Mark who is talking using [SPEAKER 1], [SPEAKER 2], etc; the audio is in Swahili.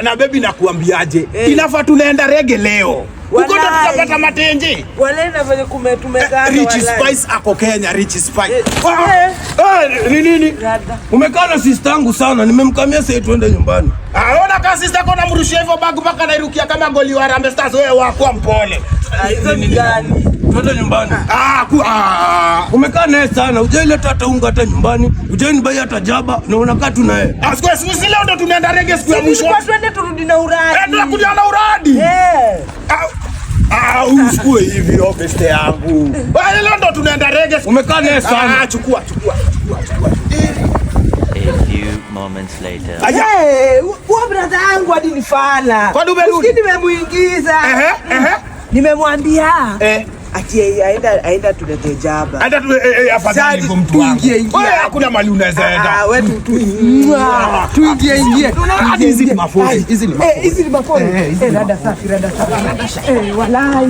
[SPEAKER 1] Na baby nakuambiaje? Inafaa tunaenda rege leo. Uko tutapata matenje.
[SPEAKER 2] Walaenda vile tumegana.
[SPEAKER 1] Rich Spice ako Kenya, Rich Spice. Nini? Umekaa na sister yangu sana, nimemkamia sasa tuende nyumbani. Ona kama sister yako namrushia hivyo bag mpaka nairukia kama goli wa Harambee Stars, wewe wako mpole.
[SPEAKER 2] Hizo ni gani?
[SPEAKER 1] Twende nyumbani. Umekaa naye sana, hujaileta hata unga hata nyumbani, hujanibai hata jaba na unakaa tu naye. Siku leo ndo tunaenda rege siku ya mwisho.
[SPEAKER 2] Twende turudi na uradi.
[SPEAKER 1] Tunakuja na uradi. Usikue hivi obeste yangu. Leo ndo tunaenda rege. Umekaa naye sana. Chukua.
[SPEAKER 3] A few moments later.
[SPEAKER 2] Huo brother yangu hadi nifala.
[SPEAKER 1] Kwa nini umerudi?
[SPEAKER 2] Nimemuingiza. Nimemwambia. Ati aenda tulete jaba.
[SPEAKER 1] Aenda tu afadhali kwa mtu wangu. Wewe hakuna mali unaweza enda.
[SPEAKER 2] Wewe tuingie.
[SPEAKER 1] Hizi ni mafozi.
[SPEAKER 2] Hizi ni mafozi. Rada safi. Walai.